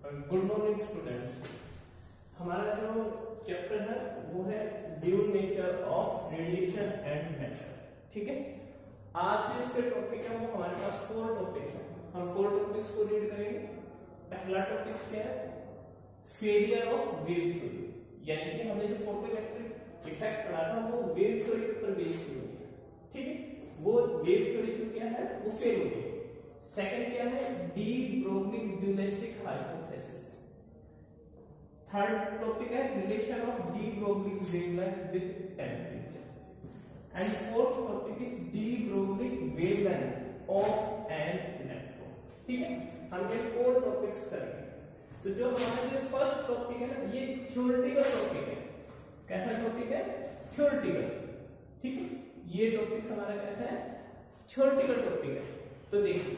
Good morning students. हमारा जो chapter है वो है dual nature of radiation and matter. ठीक है, आज जिसके टॉपिक है वो हमारे पास 4 टॉपिक्स हैं। हम 4 टॉपिक्स को रीड करेंगे। पहला टॉपिक क्या है? फेलियर ऑफ वेव थ्योरी, यानी कि हमने जो फोटोइलेक्ट्रिक इफेक्ट पढ़ा था वो वेव थ्योरी पर बेस्ड थी। ठीक है, वो वेव थ्योरी जो क्या है वो फेल हो गई। सेकंड क्या है? De Broglie dualistic hypothesis. Third topic है relation of de Broglie wavelength with temperature. And fourth topic is de Broglie wavelength of an electron. ठीक है, हम ये 4 टॉपिक्स करेंगे। तो जो हमारा जो फर्स्ट टॉपिक है ना, ये थ्योरेटिकल टॉपिक है। कैसा टॉपिक है? थ्योरेटिकल। ठीक है, ये टॉपिक हमारा कैसा है? थ्योरेटिकल टॉपिक है। तो देखिए,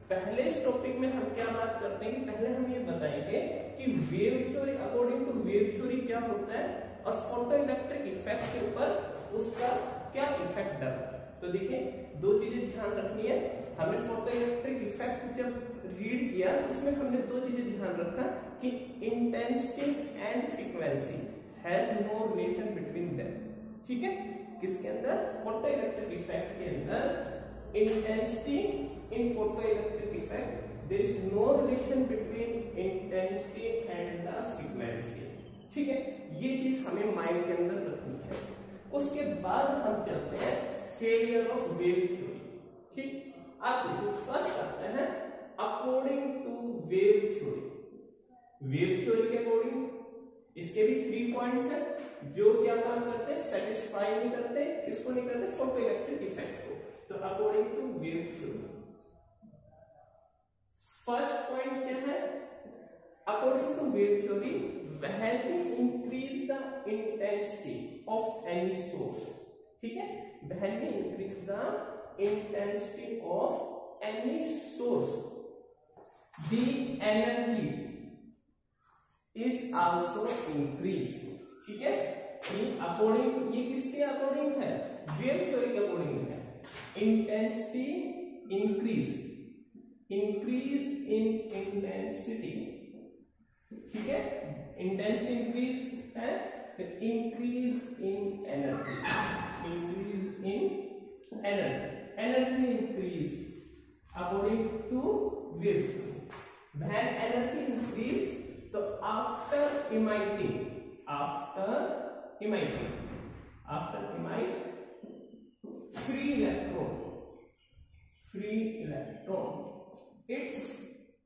पहले इस टॉपिक में हम क्या बात करते हैं कि पहले हम ये बताएंगे कि wave theory, according to wave theory क्या होता है और फोटोइलेक्ट्रिक इफेक्ट के ऊपर उसका क्या इफेक्ट डालता है। तो देखिए, 2 चीजें ध्यान रखनी है। हमने फोटोइलेक्ट्रिक इफेक्ट जब रीड किया तो उसमें हमने 2 चीजें ध्यान रखा कि intensity and frequency has no relation between them. ठीक है, किसके अंदर? फोटोइलेक्ट्रिक इफेक्ट के अंदर intensity in photoelectric effect, there is no relation between intensity and the frequency. ठीक है, ये चीज हमें माइंड के अंदर रखनी है। उसके बाद हम चलते हैं फेलियर ऑफ वेव थ्योरी। ठीक, आप देखो फर्स्ट आते हैं according to wave theory. Wave theory के अकॉर्डिंग इसके भी 3 पॉइंट्स हैं जो क्या काम करते हैं? सेटिस्फाई नहीं करते। किसको नहीं करते? फोटोइलेक्ट्रिक इफेक्ट को। तो according to wave theory first point क्या है? According to wave theory, when we increase the intensity of any source, ठीक है, when we increase the intensity of any source, the energy is also increase। ठीक है, according, ये किसके according है? Wave theory के अकॉर्डिंग है। Intensity increase, increase in intensity. ठीक है, इंटेंसिटी इंक्रीज है, increase in energy, increase in energy, energy increase according to wave theory. When energy increase, तो after emitting free electron, its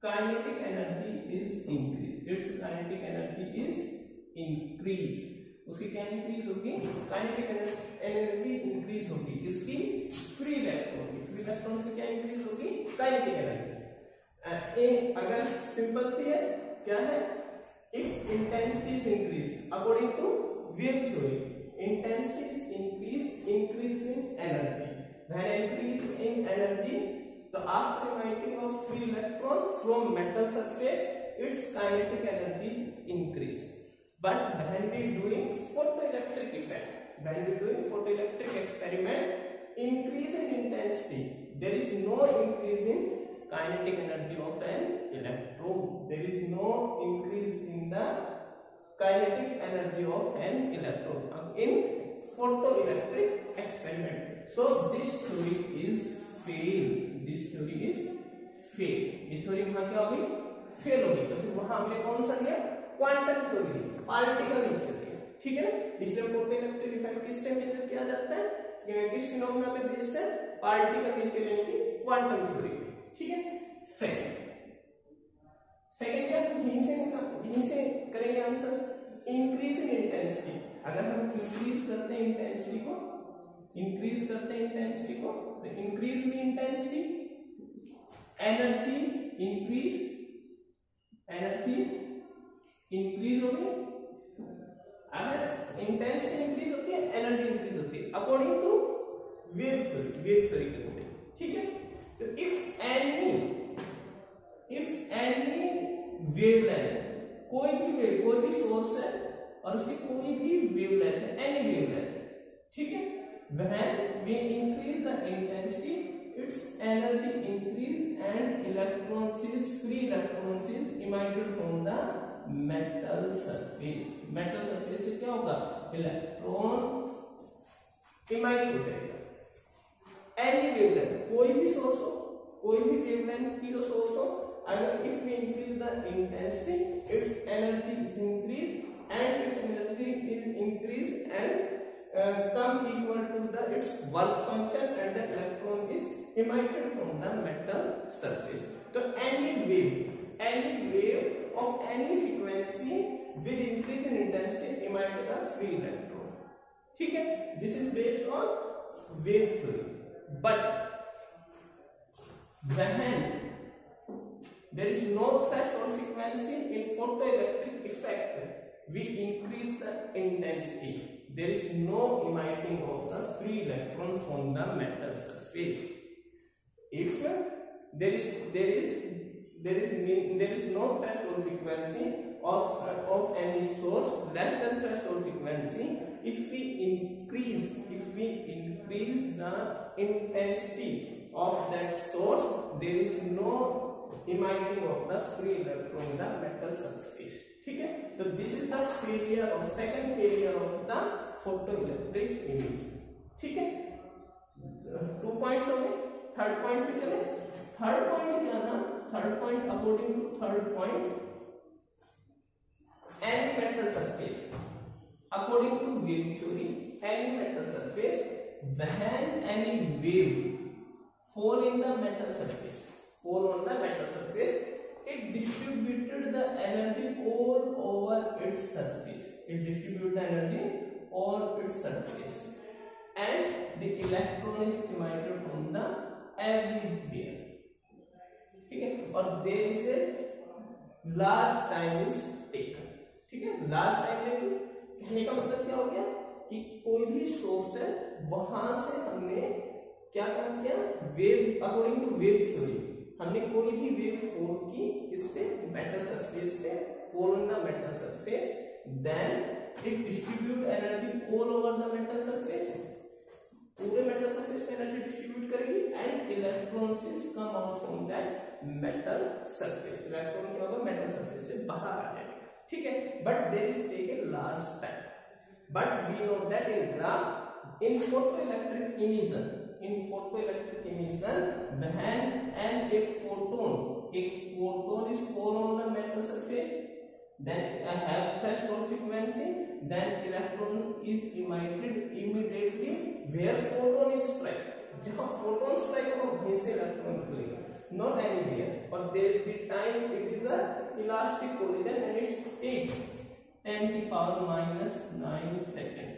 kinetic energy is increased। उसकी क्या increase होगी? Kinetic energy increase होगी। किसकी? Free electron की। Free electron से क्या increase होगी? Kinetic energy. अगर सिंपल सी है, क्या है? If intensity is increase according to wave theory, intensity is increase in energy, when increase in energy, so after emitting of free electron from metal surface, its kinetic energy increase। But when we doing photoelectric effect, when we doing photoelectric experiment, increase in intensity, there is no increase in kinetic energy of an electron, there is no increase in the kinetic energy of an electron in photoelectric experiment। So this theory is fail, this theory is fail। ये theory वहां क्या होगी? Fail होगी। तो फिर वहां हमने कौन सा लिया? क्वांटम थ्योरी, पार्टिकल नेचर लिया। ठीक है ना, इसलिए फोटोइलेक्ट्रिक इफेक्ट किससे मेजर किया जाता है? ये किस फिनोमेना पे बेस्ड है? पार्टिकल नेचर यानी कि क्वांटम थ्योरी। ठीक है, सेकंड क्या? यहीं से करेंगे आंसर। इंक्रीज इन इंटेंसिटी, अगर हम इंक्रीज करते हैं इंटेंसिटी को, तो इंक्रीज में इंटेंसिटी, एनर्जी इंक्रीज होगी। अगर इंटेंसिटी इंक्रीज होती है, एनर्जी इंक्रीज होती है अकॉर्डिंग टू वेव थ्योरी के अकॉर्डिंग। ठीक है, तो इफ एनी वेवलेंथ, कोई भी सोर्स है और उसकी कोई भी वेवलेंथ है, एनी वेवलेंथ। ठीक है, when we increase the intensity, its energy increase and free electrons is emitted from the surface से क्या होगा, इलेक्ट्रॉन इमाइट हो जाएगा। एनी वेवलेंथ, कोई भी सोर्स हो, कोई भी वेवलेंथ की जो सोर्स हो, अगर if we increase the intensity its energy is increase and its energy is increased and come equal to the its work function and the electron is emitted from the metal surface. So any wave of any frequency will increase in intensity emit a free electron. ठीक है, this is based on wave theory. But when there is no threshold frequency in photoelectric effect, we increase the intensity. There is no emitting of the free electron from the metal surface. If there is no threshold frequency of any source less than threshold frequency, if we increase the intensity of that source, there is no emitting of the free electron in the metal surface. ठीक है, तो this is the failure of second failure of the photoelectric image. ठीक है, 2 points हो गए। Third point पे चले। Third point क्या था? Third point according to third point any metal surface according to wave theory, any metal surface when any wave fall in the metal surface, fall on the metal surface, it distributed the energy all over its surface. It distributed the energy all its surface, and the electron is emitted from the everywhere. ठीक है, और there is a large time is taken. ठीक है, large time taken कहने का मतलब क्या हो गया कि कोई भी सोर्स है वहां से हमने क्या काम किया, wave according to wave theory हमने कोई भी वेव फोल की किस पे, मेटल सरफेस पे, fall on the metal surface, then it distribute energy all over the metal surface, पूरे मेटल सरफेस पे एनर्जी डिस्ट्रीब्यूट करेगी and electrons is come out from that metal surface. Electron क्या होगा, मेटल सरफेस से बाहर आ जाएगा। ठीक है, but there is take a large time, but we know that in graph in photoelectric emission, in photoelectric emission when and if photon is fall on the metal surface, then have threshold frequency, then electron is emitted immediately where photon is strike. जहाँ photon strike होगा वहीं से electron निकलेगा, not anywhere, और there the time it is a elastic collision and it takes 10 to the power -9 second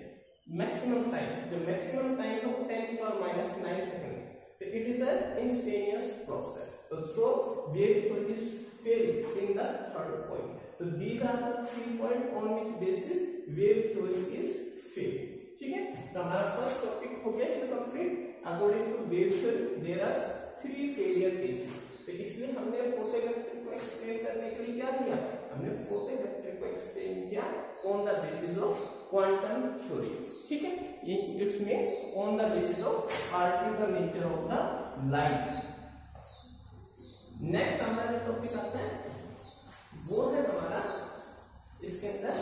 maximum time, जो maximum time है वो 10 की पावर -9 सेकंड है, तो it is an instantaneous process. तो so wave theory is fail in the third point. तो these are the 3 point on which basis wave theory is fail. ठीक है, तो हमारा फर्स्ट टॉपिक हो गया इसमें complete. According to wave theory there are 3 failure cases. तो इसलिए हमने फोटोइलेक्ट्रिक को एक्सप्लेन करने के लिए क्या किया, हमने फोटोइलेक्ट्रिक को एक्सप्लेन किया on the basis of quantum theory. ठीक है, it's mean on the basis of particle nature of the light. Next हमारा टॉपिक आता है वो है हमारा इसके अंदर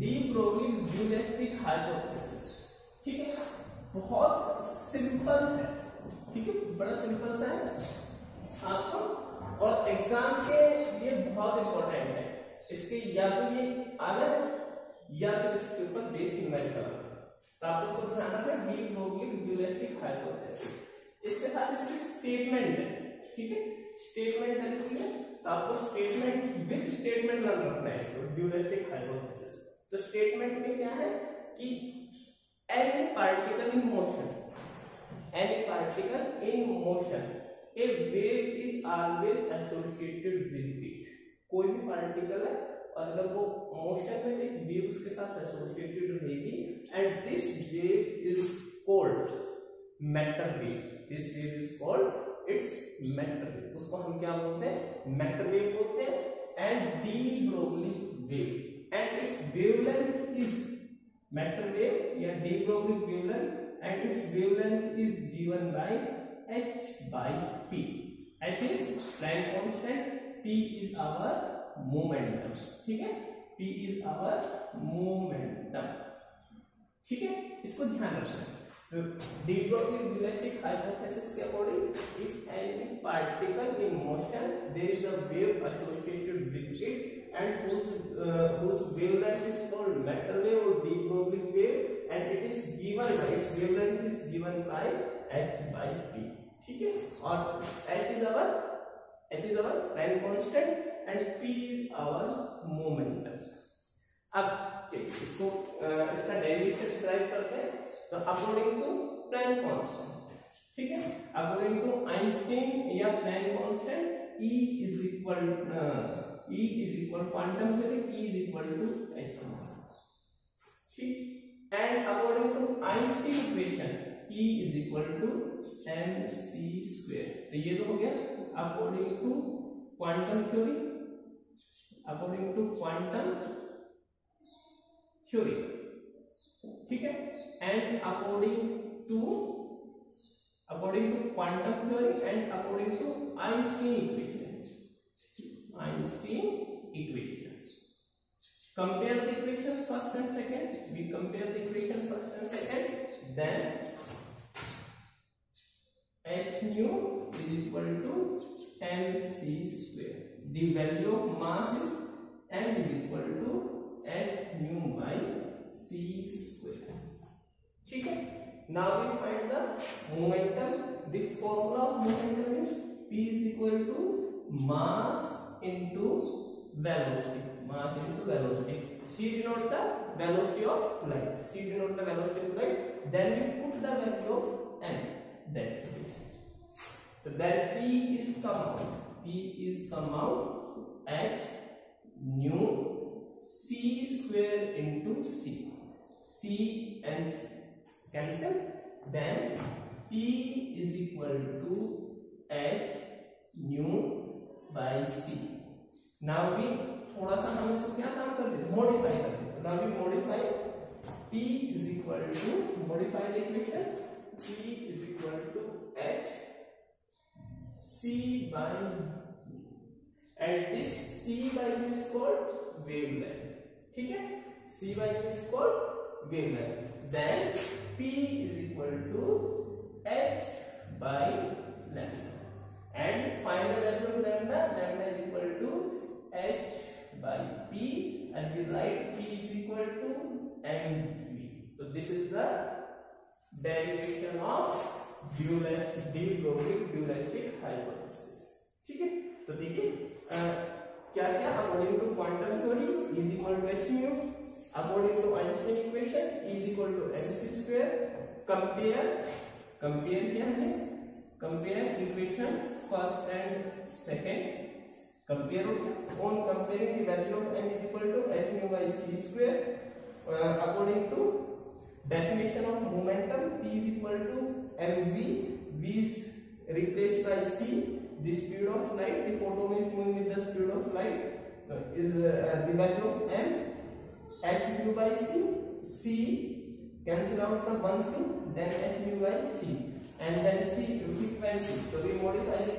डी ब्रोगली ड्यूलिस्टिक हाइपोथेसिस। ठीक है, बहुत सिंपल है। ठीक है, बड़ा सिंपल सा है आपको, और एग्जाम के लिए बहुत इंपॉर्टेंट है। इसके या तो ये आना है या फिर इसके ऊपर बेस न्यूमेरिकल, तो आप उसको ध्यान रखें, डी ब्रोगली ड्यूलिस्टिक हाइपोथेसिस। इसके साथ इसकी स्टेटमेंट है। ठीक है, स्टेटमेंट है इसमें, तो आपको स्टेटमेंट विद स्टेटमेंट लर्न करना है ड्यूलिस्टिक हाइपोथेसिस। तो स्टेटमेंट में क्या है कि any particle in motion, any particle in motion, a wave is always associated with it। कोई भी पार्टिकल है और अगर वो मोशन में एक वेव उसके साथ एसोसिएटेड रहेगी, and this wave is called matter wave. This wave is called its matter wave. उसको हम क्या बोलते हैं, मैटर वेव बोलते हैं। And de Broglie wave and its wavelength is matter wave या de Broglie wavelength, and its wavelength is given by h by p। h is Planck constant, p is our momentum। ठीक है, P is our momentum. ठीक है, इसको ध्यान रखना। तो de Broglie elastic hypothesis के according, if any particle in motion, there is a wave associated with it, and whose wavelength is called matter wave or de Broglie wave, and it is given by its wavelength is given by h by p. ठीक है, और h is our time constant and p is our momentum. अब इसको इसका derivation drive करते हैं। तो according to Planck constant, ठीक है, अकॉर्डिंग टू आइंस्टीन या Planck constant E is equal quantum theory E is equal to h, ठीक, and according to Einstein equation E is equal to mc square. तो ये तो हो गया according to quantum theory, according to quantum theory, ठीक है, and according to quantum theory and according to Einstein equation, compare the equation first and second. We compare the equation first and second, then h nu is equal to mc square. The value of mass is m is equal to h nu by c square. ठीक है, now we find the momentum. The formula of momentum is p is equal to mass into velocity. Mass into velocity. C denotes the velocity of light. Then we put the value of m. That is. So that P is come out h nu c square into c. C and cancel. Then P is equal to h nu by c. Now we थोड़ा सा हम इसको क्या काम कर देते, modify कर देते। Now we modify P is equal to, modify the equation, P is equal to h c by u, and this c by u is called wavelength, ठीक है, c by u is called wavelength. Then P is equal to h by lambda, and find the value of lambda. Lambda is equal to h by p, and we write p is equal to mv. So this is the derivation of de Broglie elastic hypothesis. ठीक है, तो देखिए क्या क्या, according to quantum theory E is equal to h mu, according to Einstein equation E is equal to mc square. Compare क्या है, compare equation first and second, compare हो गया। On comparing the value of m is equal to h mu by c square, according to definition of momentum P is equal to mv, v is replaced by c, the speed of light, the photon is moving with the speed of light, is the value of m, h mu by c cancel out the one c, then h mu by c, and then c frequency. So we modify the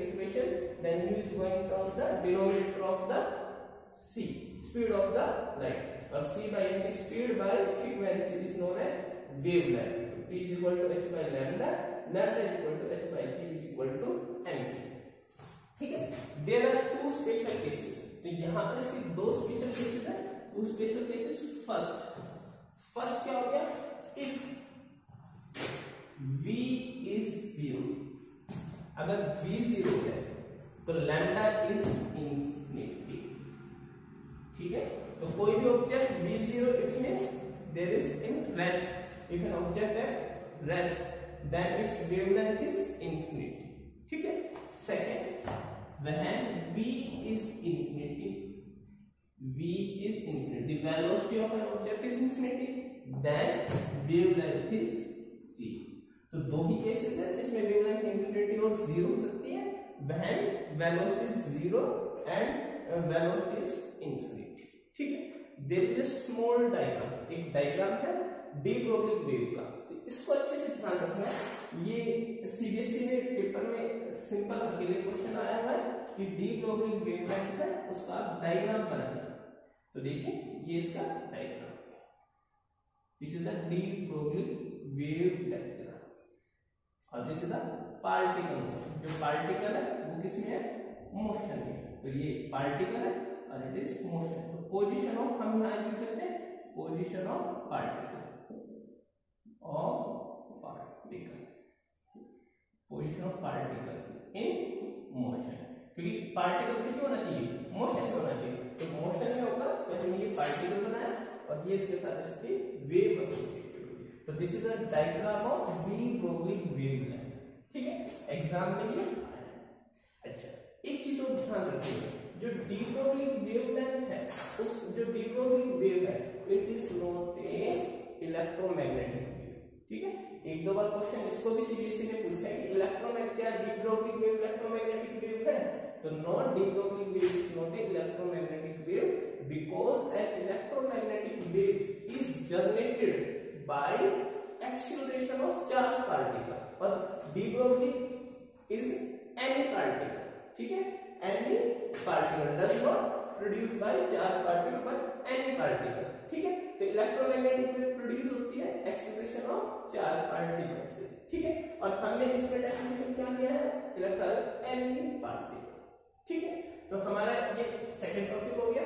equation, then mu is going on the denominator of the c, speed of the light, or c by m speed by frequency is known as wavelength. P is equal to h by lambda, lambda is equal to h by p is equal to mp. ठीक है, there are two special cases. तो यहाँ पर इसके दो special cases है। To special cases, first क्या हो गया, इफ v is 0, अगर v 0 है तो लैम्डा इज इंफिनिटी, ठीक है। तो कोई भी object v 0, it means there is in rest. If an object at rest then its wavelength is infinity, ठीक है। Second, when v is infinity, the velocity of an object is infinity, then wavelength is c. तो दो ही cases है जिसमें wavelength infinity और 0 हो सकती है, when velocity is 0 and velocity is infinity, ठीक है। There is a small diagram, एक डायग्राम है de Broglie वेव का, तो इसको अच्छे से ध्यान रखना है। ये सीबीएसई में पेपर में सिंपल अकेले क्वेश्चन आया हुआ है कि de Broglie वेवलेंथ है, उसका डायग्राम बनाना। तो देखिए ये इसका diagram, this is the de Broglie wave diagram, और this is the particle motion. जो पार्टिकल है वो किसमें है, मोशन में, तो ये पार्टिकल है और इट इज मोशन। तो पोजीशन ऑफ हम यहाँ लिख सकते हैं position of particle, position of particle in motion, क्योंकि पार्टिकल किसमें होना चाहिए, मोशन में होना चाहिए। तो मोशन में होगा तो हमने ये पार्टिकल बनाया और ये इसके साथ इसकी वेव एसोसिएटेड होगी। तो this is a diagram of de Broglie wavelength, ठीक है, एग्जाम में ये। अच्छा, एक चीज और ध्यान रखिएगा, जो डी ब्रोगली वेवलेंथ है, उस जो डी ब्रोगली वेव है, it is not a electromagnetic wave, ठीक है। एक दो बार क्वेश्चन इसको भी सीबीएसई ने पूछा है कि इलेक्ट्रोमैग्नेटिक या de Broglie wave electromagnetic wave है, तो not de Broglie wave is not a electromagnetic wave because an electromagnetic wave is generated by acceleration of charge particle, और de Broglie is any particle, ठीक है, any particle does not produce by charge particle but any particle, ठीक है। तो electromagnetic wave produce होती है acceleration of charge particle से, ठीक है, और हमने इसमें डेफिनेशन क्या लिया है, इलेक्ट्रॉन एनी पार्टिकल, ठीक है। तो हमारा ये सेकंड टॉपिक हो गया,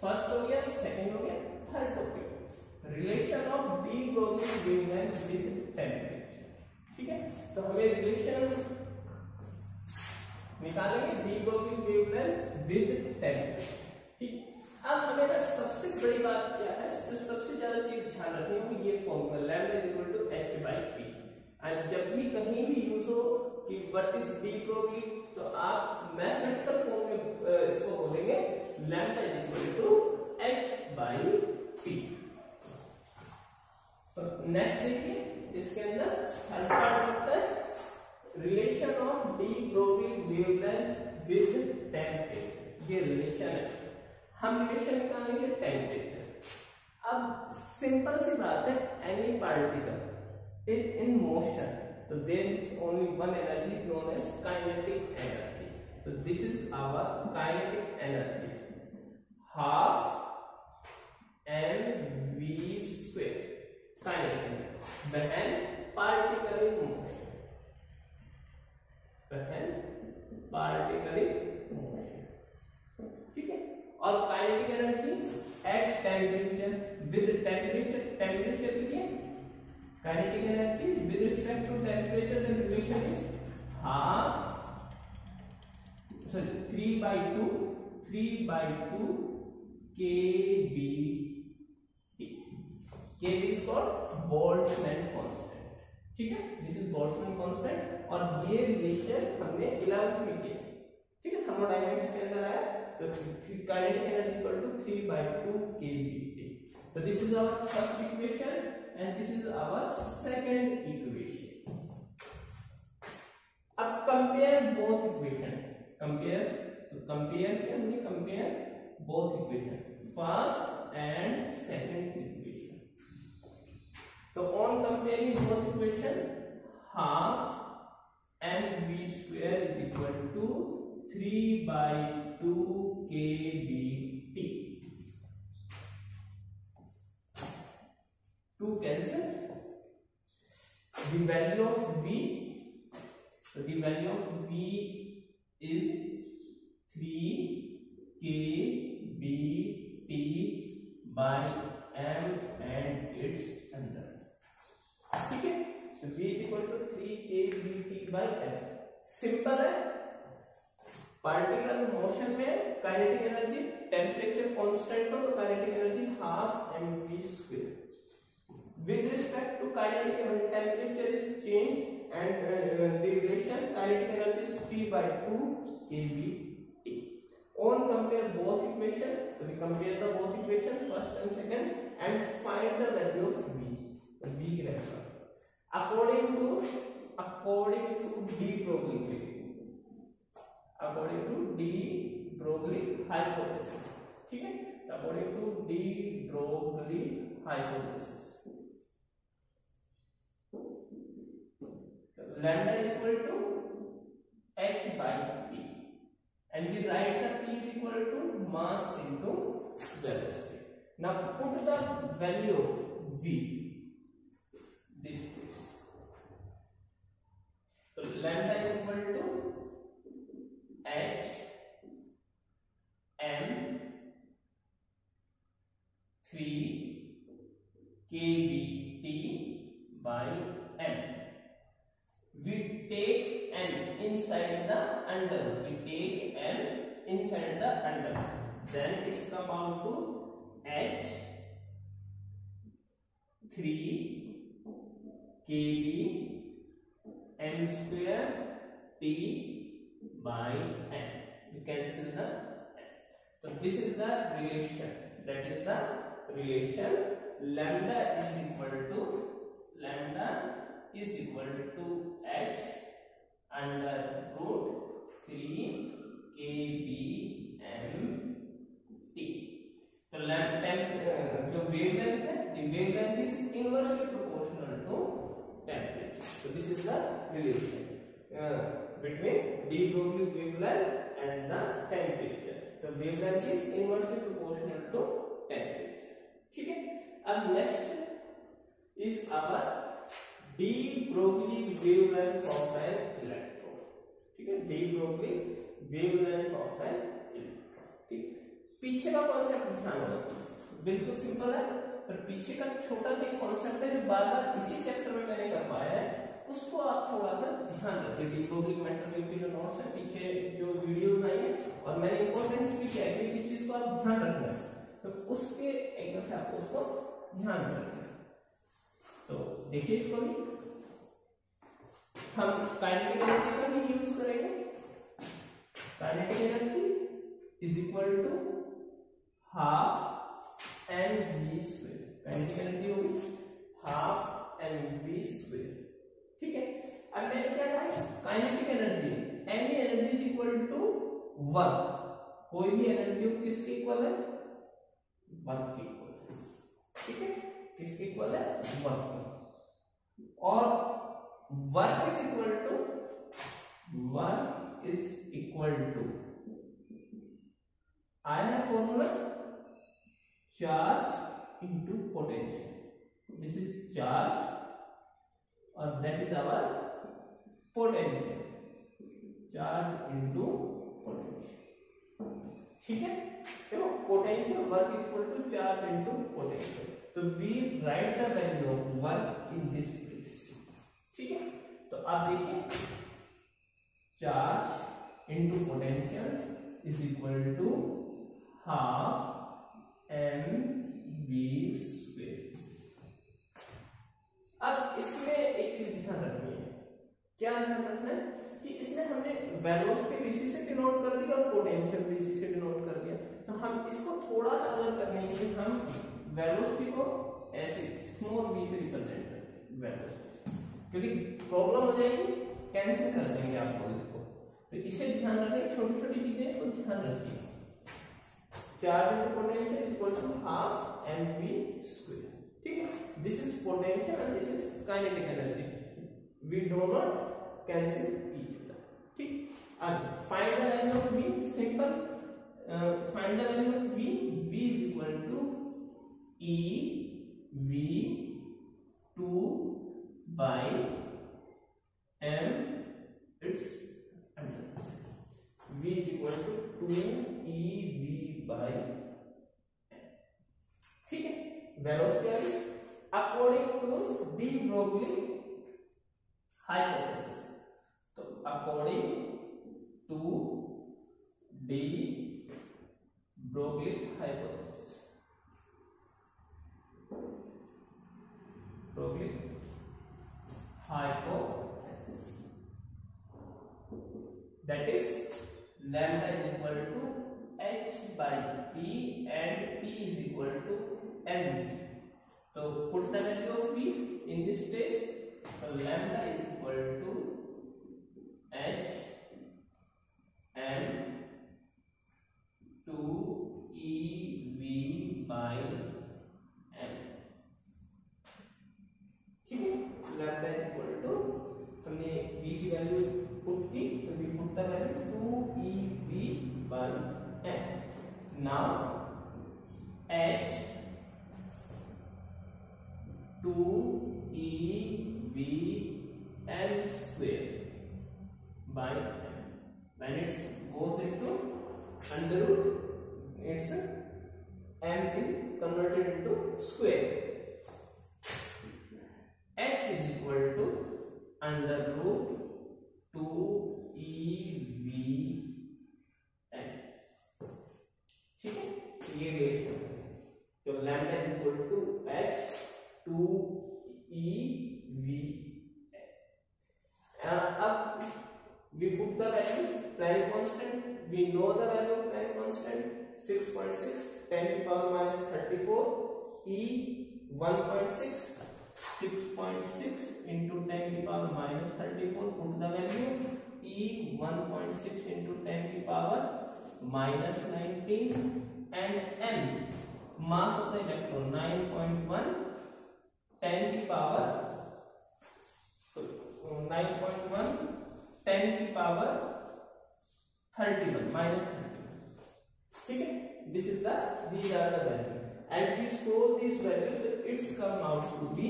फर्स्ट हो गया, सेकंड हो गया, third topic relation of de Broglie wavelength with temperature, ठीक है। तो हमें रिलेशन निकालेंगे D Broglie wavelength with temperature, ठीक। अब हमें ना सबसे बड़ी बात क्या है, जो सबसे ज्यादा चीज ध्यान रखनी होगी, ये formula lambda is equal to h/p, और जब भी कहीं भी यूज हो कि व्हाट इज डी ब्रोगली, तो आप मैथमेटिकल फॉर्म में इसको बोलेंगे lambda is equal to h/p। तो नेक्स्ट देखिए, इसके अंदर third part of the relation of de Broglie wavelength with temperature, ये रिलेशन है, हम रिलेशन निकालेंगे टेम्परेचर। अब सिंपल सी बात है, एनी पार्टिकल इन मोशन, तो there is only one energy known as kinetic energy, तो this is our kinetic energy, half mv² kinetic energy when particle in motion, when particle in motion, ठीक है। और kinetic energy at temperature with temperature, temperature के लिए kinetic energy with respect to temperature, the relation is sorry 3/2 kB, kB is called Boltzmann constant, ठीक है, this is Boltzmann constant, और ये relation हमने 11th में किया, ठीक है, थर्मोडायनामिक्स के अंदर आया, तो kinetic energy equal to 3/2 kBT. So this is our first equation and this is our second equation. अब compare both equation, compare both equation, first and second equation. So on comparing both equation, half mv² is equal to 3/2 kBT, 2 cancel, the value of V, so the value of V is 3 kBT by m and its under, ठीक है। तो V is equal to 3 kBT by m, simple है, particle motion में kinetic energy temperature constant हो तो kinetic energy half mv², with respect to kinetic energy temperature is change and the relation kinetic energy is 3/2 kBT। on compare both equation, so we compare the both equation first and second and find the value of V reference according to de Broglie theory, according to de Broglie hypothesis, ठीक है, according to de Broglie hypothesis, lambda is equal to h/p and we write the p is equal to mass into velocity. Now put the value of v this place. So lambda is equal to h m 3 kbt by m. We take n inside the under. We take n inside the under. Then it's come out to h 3 kb m square t by n. We cancel the n. So this is the relation. That is the relation. Lambda is equal to h under root 3 kb m t. So जो wavelength है, the wavelength is inversely proportional to temperature. So this is the relation between de Broglie wavelength and the temperature. The wavelength is inversely proportional to temperature. ठीक है. अब next is our de Broglie wavelength of an electron. ठीक है. de Broglie wavelength of an electron. ठीक. पीछे का concept ध्यान रखिए, बिल्कुल सिंपल है, पर पीछे का छोटा सा कॉन्सेप्ट है जो बार बार इसी चैप्टर में मैंने कर पाया है, उसको आप थोड़ा सा ध्यान रखिए. de Broglie मेट्रोवेव के जो नोट्स है, पीछे जो वीडियोस आई है, और मैंने इंपॉर्टेंस भी किया है कि इस चीज को आप ध्यान रखना है, तो उसके एंगल से आपको उसको ध्यान से रखना है. तो देखिए इसको भी हम काइनेटिक एनर्जी का ही यूज करेंगे. Kinetic energy is equal to half mv square. Kinetic energy होगी हाफ mv स्क्वायर. ठीक है. अब मैंने क्या कहा, kinetic energy any energy is equal to work. कोई भी एनर्जी हो किसके इक्वल है, वर्क के इक्वल. ठीक है. किसके इक्वल है, वर्क. और वर्क इज इक्वल टू आया formula charge into potential. This is charge और that is our potential. Charge into potential. ठीक है. देखो potential work equal to charge into potential. तो we write the value of work in this place. ठीक है. तो आप देखिए charge into potential is equal to half mv square. अब इसमें एक चीज ध्यान रखनी है. क्या ध्यान रखना है कि इसमें हमने वेलोसिटी vc से डिनोट कर दिया और पोटेंशियल vc से डिनोट कर दिया. तो हम इसको थोड़ा सा अलग करने के लिए हम वेलोसिटी को ऐसे स्मॉल v से रिप्रेजेंट करेंगे वेलोसिटी, क्योंकि प्रॉब्लम हो जाएगी, कैंसिल कर देंगे आपको इसको. तो इसे ध्यान रखें, छोटी छोटी चीजें इसको ध्यान रखिए. Charge into potential equal to half mv square. ठीक है. This is potential and this is kinetic energy. We do not cancel each other. ठीक. अब find the value of v. Simple. Find the value of v. v is equal to e v 2 by m. It's v is equal to 2ev by m. ठीक है. Velocity according to de Broglie hypothesis. तो according to de Broglie hypothesis, Broglie hypothesis, that is lambda is equal to h by p and p is equal to mv. So put the value of p in this place. So lambda is equal to h m 2ev by m. ठीक है. Lambda is equal to, हमने v की value put की, तो we put the value 2ev by m. Now under root its m is converted into square. H is equal to under root 2EVn. ठीक है, ये ratio है तो lambda is equal to H 2EVn. अब we put the value Planck constant. We know the value of Planck constant 6.6 10 to the power minus 34 E 1.6 6.6 into 10 to the power minus 34. Put the value E 1.6 into 10 to the power minus 19 and M mass of the electron 9.1 10 to the power 9.1 10 to the power 31 minus 31. ठीक है, these are the value and we show this value that it's come out to be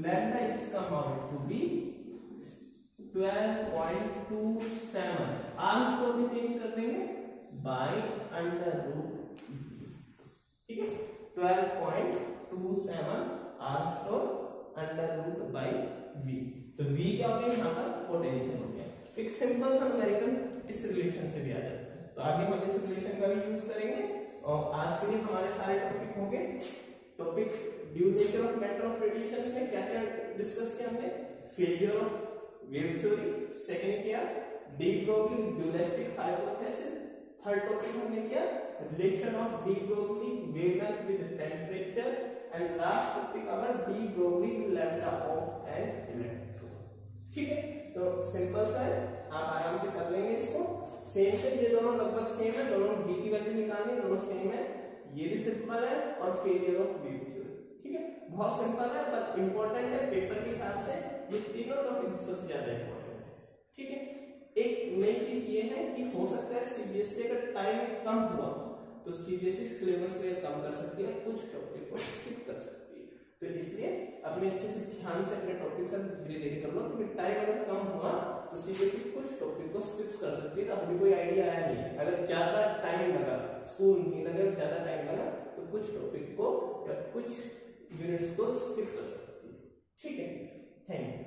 lambda is come out to be 12.27. Armstrong में change कर देंगे by under root v. ठीक है, 12.27 Armstrong under root by v. तो v क्या हो गया यहाँ पर पोटेंशियल हो गया. एक सिंपल सा अमेरिकन इस रिलेशन से भी आ जाता है तो आगे हम इस रिलेशन का भी यूज करेंगे. और आज के लिए हमारे सारे टॉपिक हो गए. Topic dual nature of matter of radiations में क्या क्या डिस्कस किया हमने. Failure of wave theory. Second किया de Broglie dualistic hypothesis. Third topic हमने किया relation of de Broglie wavelength with temperature and last topic our de Broglie lambda of an electron. ठीक है, तो सिंपल सा है, आप आराम से कर लेंगे इसको. सेम से ये दोनों लगभग सेम है, दोनों डी की वैल्यू निकालनी, दोनों सेम है. ये भी सिंपल है और फेलियर ऑफ वेव थ्योरी. ठीक है, बहुत सिंपल है पर इंपॉर्टेंट है पेपर के हिसाब से. ये तीनों टॉपिक सबसे ज्यादा इंपॉर्टेंट है. ठीक है, एक नई चीज ये है कि हो सकता है सीबीएसई अगर टाइम कम हुआ तो सीबीएसई सिलेबस को कम कर सकती है, कुछ टॉपिक को स्किप कर सकती है. तो इसलिए अपने अच्छे से ध्यान से अपने टॉपिक सब धीरे धीरे कर लो. क्योंकि टाइम अगर कम हुआ तो सीबीएसई कुछ टॉपिक को स्किप कर सकती है. तो अभी कोई आइडिया आया नहीं. अगर ज्यादा टाइम लगा, स्कूल नहीं लगे, ज्यादा टाइम लगा तो कुछ टॉपिक को या कुछ यूनिट्स को स्किप कर सकती है. ठीक है, थैंक यू.